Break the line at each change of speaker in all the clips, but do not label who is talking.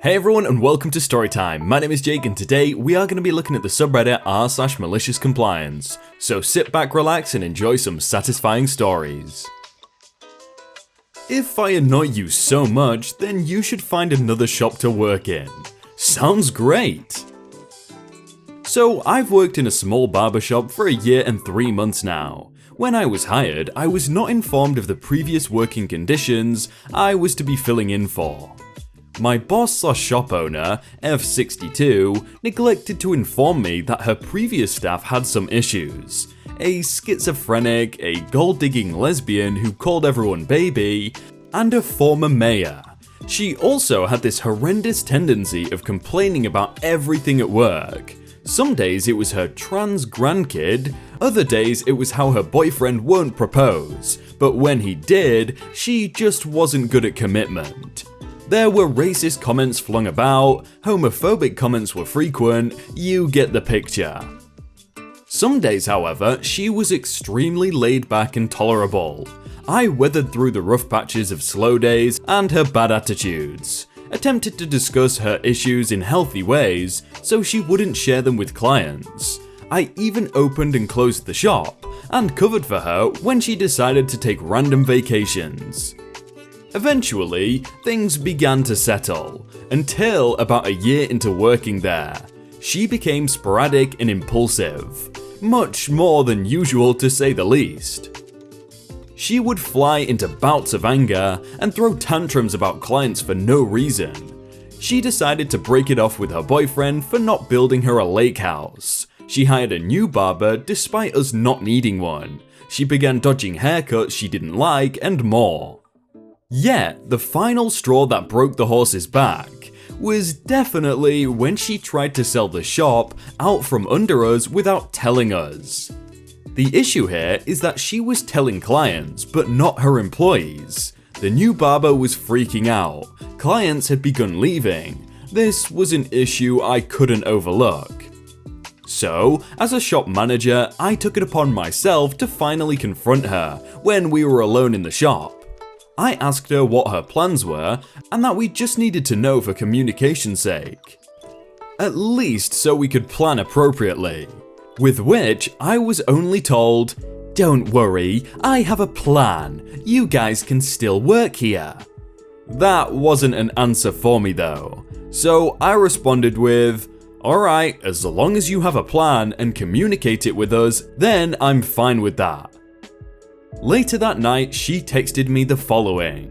Hey everyone and welcome to Storytime. My name is Jake and today we are going to be looking at the subreddit r/maliciouscompliance. So sit back, relax and enjoy some satisfying stories. If I annoy you so much, then you should find another shop to work in. Sounds great! So I've worked in a small barbershop for a year and 3 months now. When I was hired, I was not informed of the previous working conditions I was to be filling in for. My boss/shop owner, F62, neglected to inform me that her previous staff had some issues. A schizophrenic, a gold-digging lesbian who called everyone baby, and a former mayor. She also had this horrendous tendency of complaining about everything at work. Some days it was her trans grandkid, other days it was how her boyfriend won't propose, but when he did, she just wasn't good at commitment. There were racist comments flung about, homophobic comments were frequent, you get the picture. Some days, however, she was extremely laid back and tolerable. I weathered through the rough patches of slow days and her bad attitudes, attempted to discuss her issues in healthy ways so she wouldn't share them with clients. I even opened and closed the shop, and covered for her when she decided to take random vacations. Eventually, things began to settle, until about a year into working there. She became sporadic and impulsive, much more than usual to say the least. She would fly into bouts of anger and throw tantrums about clients for no reason. She decided to break it off with her boyfriend for not building her a lake house. She hired a new barber despite us not needing one. She began dodging haircuts she didn't like and more. Yet, the final straw that broke the horse's back was definitely when she tried to sell the shop out from under us without telling us. The issue here is that she was telling clients, but not her employees. The new barber was freaking out. Clients had begun leaving. This was an issue I couldn't overlook. So, as a shop manager, I took it upon myself to finally confront her when we were alone in the shop. I asked her what her plans were, and that we just needed to know for communication's sake. At least so we could plan appropriately. With which, I was only told, "Don't worry, I have a plan. You guys can still work here." That wasn't an answer for me though. So I responded with, "Alright, as long as you have a plan and communicate it with us, then I'm fine with that." Later that night, she texted me the following: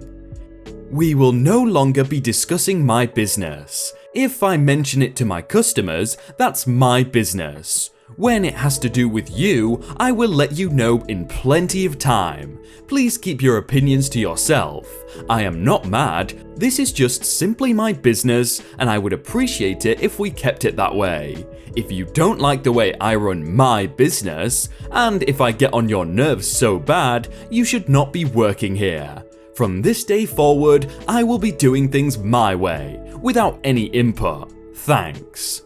"We will no longer be discussing my business. If I mention it to my customers, that's my business. When it has to do with you, I will let you know in plenty of time. Please keep your opinions to yourself. I am not mad, this is just simply my business and I would appreciate it if we kept it that way. If you don't like the way I run my business, and if I get on your nerves so bad, you should not be working here. From this day forward, I will be doing things my way, without any input. Thanks."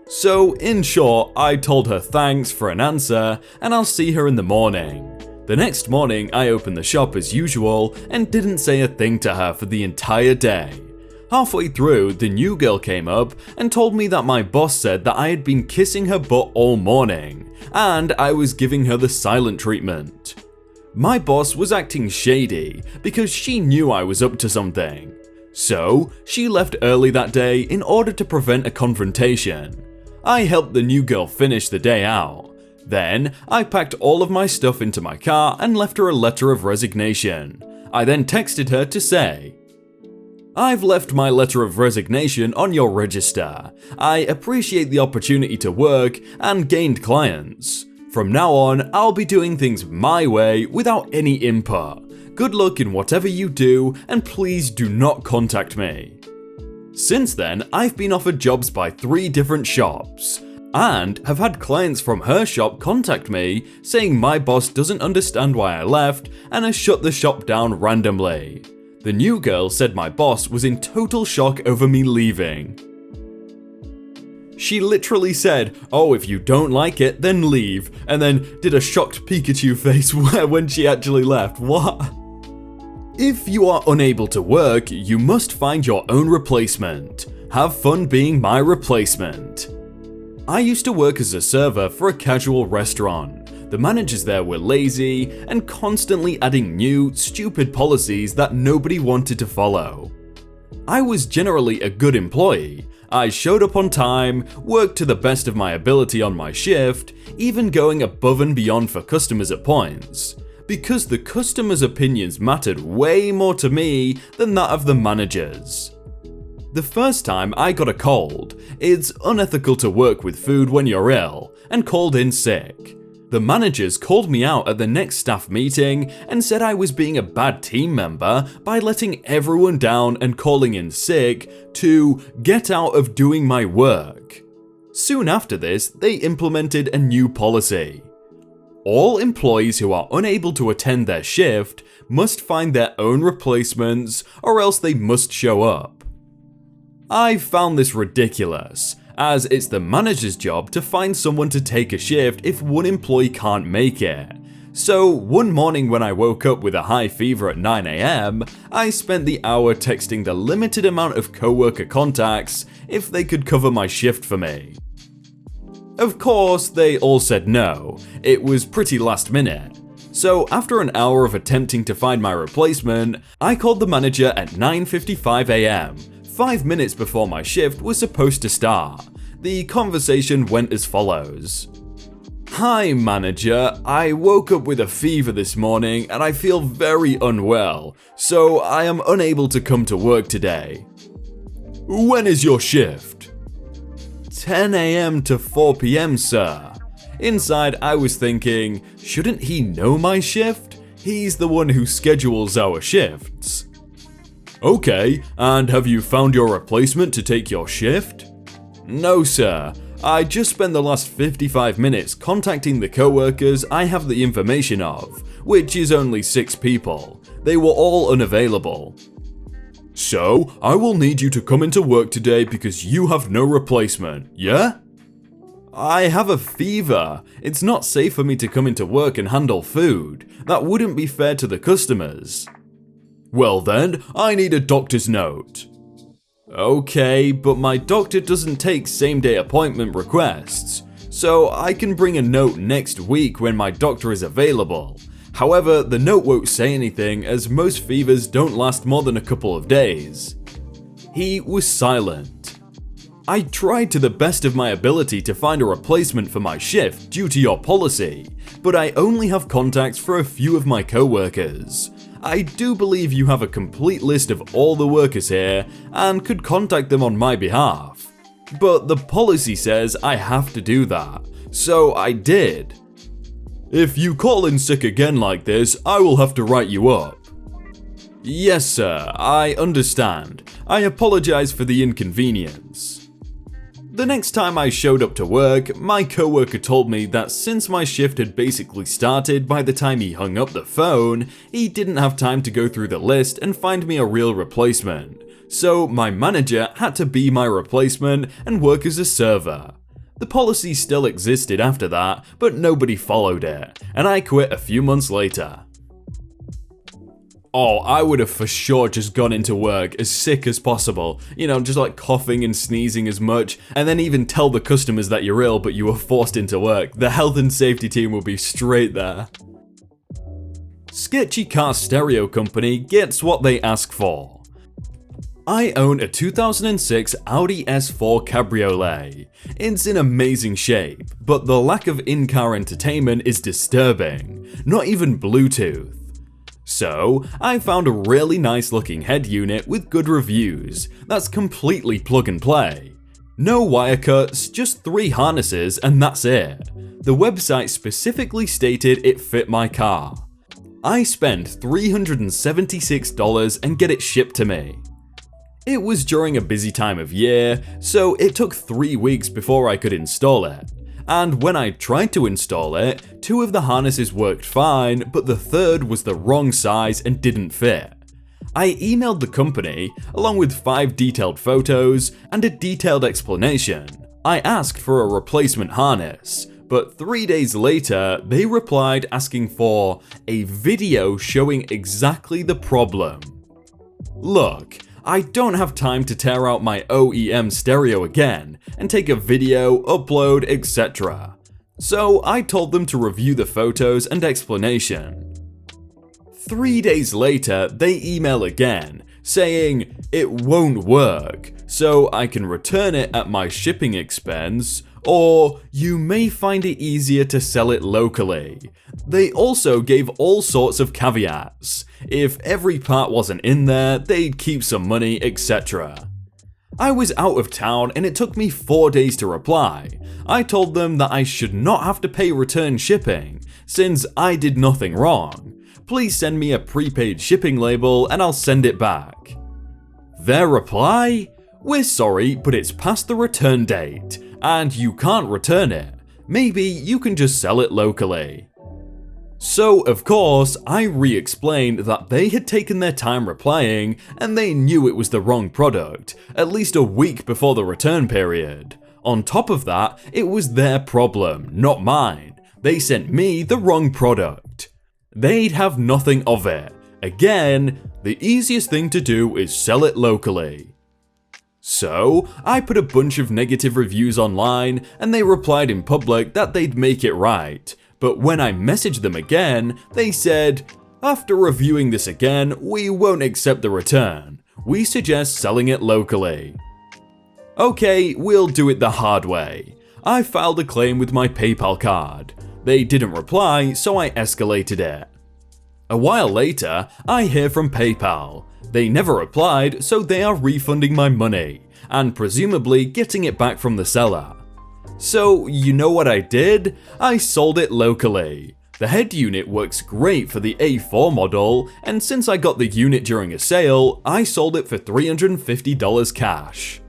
So, in short, I told her thanks for an answer, and I'll see her in the morning. The next morning, I opened the shop as usual, and didn't say a thing to her for the entire day. Halfway through, the new girl came up and told me that my boss said that I had been kissing her butt all morning, and I was giving her the silent treatment. My boss was acting shady, because she knew I was up to something. So, she left early that day in order to prevent a confrontation. I helped the new girl finish the day out. Then, I packed all of my stuff into my car and left her a letter of resignation. I then texted her to say, "I've left my letter of resignation on your register. I appreciate the opportunity to work and gained clients. From now on, I'll be doing things my way without any input. Good luck in whatever you do, and please do not contact me." Since then, I've been offered jobs by 3 different shops, and have had clients from her shop contact me saying my boss doesn't understand why I left and has shut the shop down randomly. The new girl said my boss was in total shock over me leaving. She literally said, "Oh, if you don't like it, then leave," and then did a shocked Pikachu face when she actually left. What? If you are unable to work, you must find your own replacement. Have fun being my replacement. I used to work as a server for a casual restaurant. The managers there were lazy and constantly adding new, stupid policies that nobody wanted to follow. I was generally a good employee. I showed up on time, worked to the best of my ability on my shift, even going above and beyond for customers at points, because the customers' opinions mattered way more to me than that of the managers. The first time I got a cold, it's unethical to work with food when you're ill, and called in sick. The managers called me out at the next staff meeting and said I was being a bad team member by letting everyone down and calling in sick to get out of doing my work. Soon after this, they implemented a new policy. All employees who are unable to attend their shift must find their own replacements, or else they must show up. I found this ridiculous, as it's the manager's job to find someone to take a shift if one employee can't make it. So one morning when I woke up with a high fever at 9 AM, I spent the hour texting the limited amount of coworker contacts if they could cover my shift for me. Of course, they all said no. It was pretty last minute. So after an hour of attempting to find my replacement, I called the manager at 9:55 AM, 5 minutes before my shift was supposed to start. The conversation went as follows. "Hi manager, I woke up with a fever this morning and I feel very unwell, so I am unable to come to work today." "When is your shift?" 10 AM to 4 PM, sir. Inside, I was thinking, shouldn't he know my shift? He's the one who schedules our shifts. "Okay, and have you found your replacement to take your shift?" "No, sir. I just spent the last 55 minutes contacting the coworkers I have the information of, which is only 6 people. They were all unavailable." "So, I will need you to come into work today because you have no replacement, yeah?" "I have a fever. It's not safe for me to come into work and handle food. That wouldn't be fair to the customers." "Well then, I need a doctor's note." "Okay, but my doctor doesn't take same-day appointment requests, so I can bring a note next week when my doctor is available. However, the note won't say anything as most fevers don't last more than a couple of days." He was silent. "I tried to the best of my ability to find a replacement for my shift due to your policy, but I only have contacts for a few of my coworkers. I do believe you have a complete list of all the workers here and could contact them on my behalf. But the policy says I have to do that, so I did." "If you call in sick again like this, I will have to write you up." "Yes, sir, I understand. I apologize for the inconvenience." The next time I showed up to work, my coworker told me that since my shift had basically started by the time he hung up the phone, he didn't have time to go through the list and find me a real replacement. So my manager had to be my replacement and work as a server. The policy still existed after that, but nobody followed it, and I quit a few months later. Oh, I would have for sure just gone into work as sick as possible, just like coughing and sneezing as much, and then even tell the customers that you're ill but you were forced into work. The health and safety team will be straight there. Sketchy car stereo company gets what they ask for. I own a 2006 Audi S4 Cabriolet. It's in amazing shape, but the lack of in-car entertainment is disturbing, not even Bluetooth. So, I found a really nice looking head unit with good reviews that's completely plug and play. No wire cuts, just 3 harnesses and that's it. The website specifically stated it fit my car. I spent $376 and get it shipped to me. It was during a busy time of year, so it took 3 weeks before I could install it. And when I tried to install it, 2 of the harnesses worked fine, but the 3rd was the wrong size and didn't fit. I emailed the company, along with 5 detailed photos and a detailed explanation. I asked for a replacement harness, but 3 days later, they replied asking for a video showing exactly the problem. Look, I don't have time to tear out my OEM stereo again and take a video, upload, etc. So I told them to review the photos and explanation. 3 days later, they email again, saying it won't work, so I can return it at my shipping expense, or you may find it easier to sell it locally. They also gave all sorts of caveats. If every part wasn't in there, they'd keep some money, etc. I was out of town and it took me 4 days to reply. I told them that I should not have to pay return shipping, since I did nothing wrong. Please send me a prepaid shipping label and I'll send it back. Their reply? We're sorry, but it's past the return date, and you can't return it. Maybe you can just sell it locally. So, of course, I re-explained that they had taken their time replying and they knew it was the wrong product, at least a week before the return period. On top of that, it was their problem, not mine. They sent me the wrong product. They'd have nothing of it. Again, the easiest thing to do is sell it locally. So, I put a bunch of negative reviews online and they replied in public that they'd make it right. But when I messaged them again, they said, after reviewing this again, we won't accept the return. We suggest selling it locally. Okay, we'll do it the hard way. I filed a claim with my PayPal card. They didn't reply, so I escalated it. A while later, I hear from PayPal. They never replied, so they are refunding my money, and presumably getting it back from the seller. So, you know what I did? I sold it locally. The head unit works great for the A4 model, and since I got the unit during a sale, I sold it for $350 cash.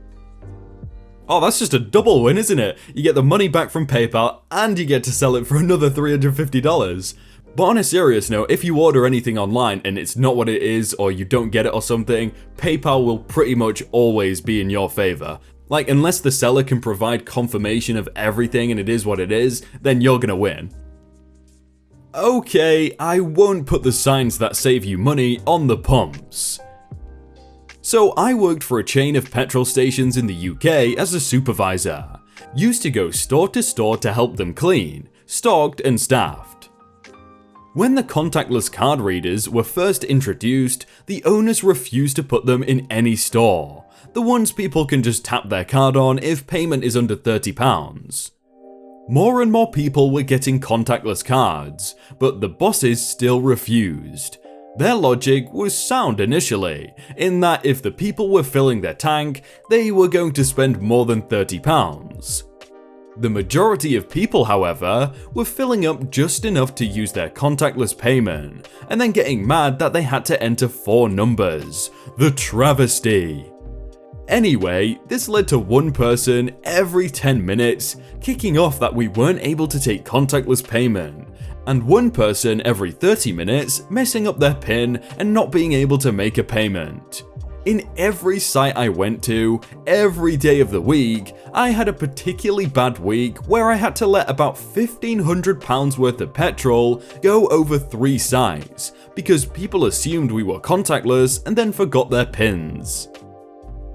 Oh, that's just a double win, isn't it? You get the money back from PayPal, and you get to sell it for another $350. But on a serious note, if you order anything online and it's not what it is, or you don't get it or something, PayPal will pretty much always be in your favor. Like, unless the seller can provide confirmation of everything and it is what it is, then you're gonna win. Okay, I won't put the signs that save you money on the pumps. So I worked for a chain of petrol stations in the UK as a supervisor. Used to go store to store to help them clean, stocked and staffed. When the contactless card readers were first introduced, the owners refused to put them in any store. The ones people can just tap their card on if payment is under £30. More and more people were getting contactless cards, but the bosses still refused. Their logic was sound initially, in that if the people were filling their tank, they were going to spend more than £30. The majority of people, however, were filling up just enough to use their contactless payment, and then getting mad that they had to enter 4 numbers. The travesty. Anyway, this led to one person every 10 minutes kicking off that we weren't able to take contactless payment, and one person every 30 minutes messing up their PIN and not being able to make a payment. In every site I went to, every day of the week, I had a particularly bad week where I had to let about £1,500 worth of petrol go over 3 sites because people assumed we were contactless and then forgot their PINs.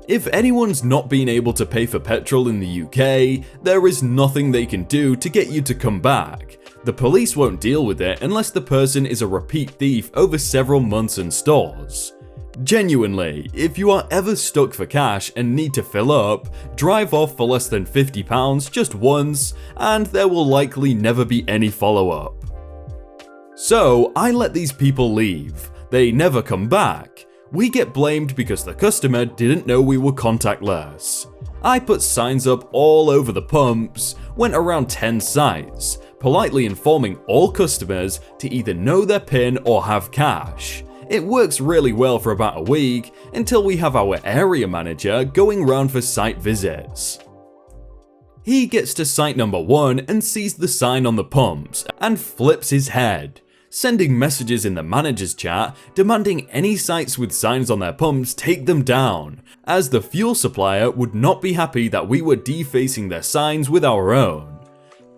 If anyone's not been able to pay for petrol in the UK, there is nothing they can do to get you to come back. The police won't deal with it unless the person is a repeat thief over several months and stores. Genuinely, if you are ever stuck for cash and need to fill up, drive off for less than £50 just once, and there will likely never be any follow-up. So, I let these people leave. They never come back. We get blamed because the customer didn't know we were contactless. I put signs up all over the pumps, went around 10 sites, politely informing all customers to either know their PIN or have cash. It works really well for about a week until we have our area manager going round for site visits. He gets to site number 1 and sees the sign on the pumps and flips his head, sending messages in the manager's chat demanding any sites with signs on their pumps take them down, as the fuel supplier would not be happy that we were defacing their signs with our own.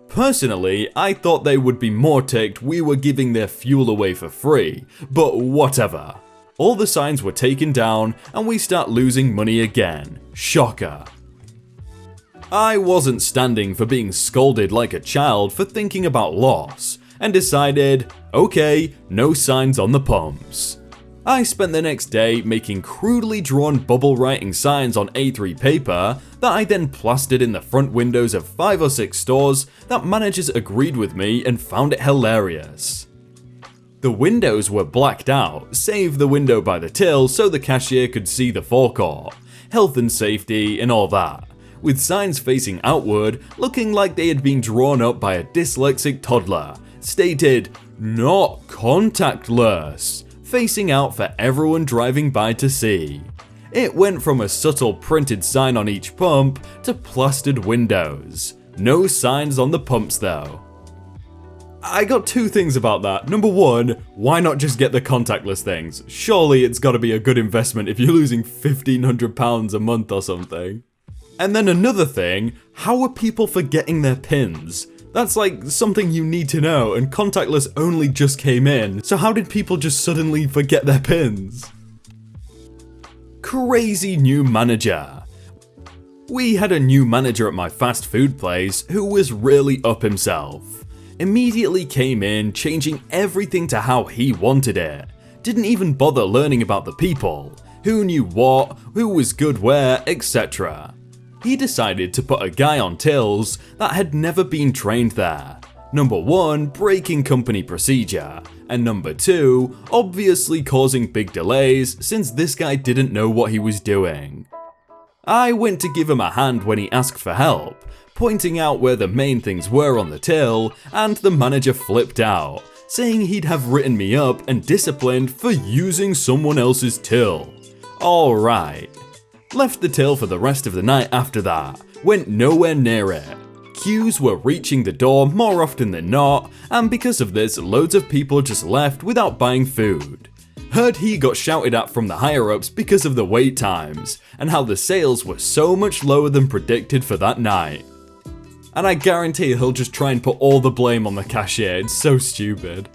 Personally, I thought they would be more ticked we were giving their fuel away for free, but whatever. All the signs were taken down and we start losing money again. Shocker. I wasn't standing for being scolded like a child for thinking about loss, and decided, okay, no signs on the pumps. I spent the next day making crudely drawn bubble writing signs on A3 paper that I then plastered in the front windows of 5 or 6 stores that managers agreed with me and found it hilarious. The windows were blacked out, save the window by the till so the cashier could see the forecourt, health and safety and all that, with signs facing outward looking like they had been drawn up by a dyslexic toddler, stated, "Not contactless," facing out for everyone driving by to see. It went from a subtle printed sign on each pump to plastered windows. No signs on the pumps though. I got 2 things about that. Number 1, why not just get the contactless things? Surely it's gotta be a good investment if you're losing £1,500 a month or something. And then another thing, how are people forgetting their pins? That's like something you need to know, and contactless only just came in, so how did people just suddenly forget their pins? Crazy new manager. We had a new manager at my fast food place who was really up himself. Immediately came in, changing everything to how he wanted it. Didn't even bother learning about the people, who knew what, who was good where, etc. He decided to put a guy on tills that had never been trained there. Number 1, breaking company procedure, and number 2, obviously causing big delays since this guy didn't know what he was doing. I went to give him a hand when he asked for help, pointing out where the main things were on the till, and the manager flipped out, saying he'd have written me up and disciplined for using someone else's till. Alright. Left the till for the rest of the night after that, went nowhere near it. Queues were reaching the door more often than not, and because of this loads of people just left without buying food. Heard he got shouted at from the higher ups because of the wait times, and how the sales were so much lower than predicted for that night. And I guarantee he'll just try and put all the blame on the cashier, it's so stupid.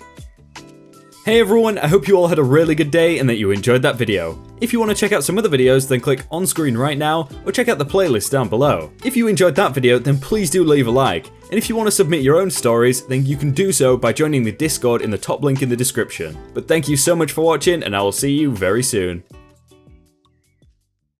Hey everyone, I hope you all had a really good day and that you enjoyed that video. If you want to check out some other videos, then click on screen right now, or check out the playlist down below. If you enjoyed that video, then please do leave a like. And if you want to submit your own stories, then you can do so by joining the Discord in the top link in the description. But thank you so much for watching, and I will see you very soon.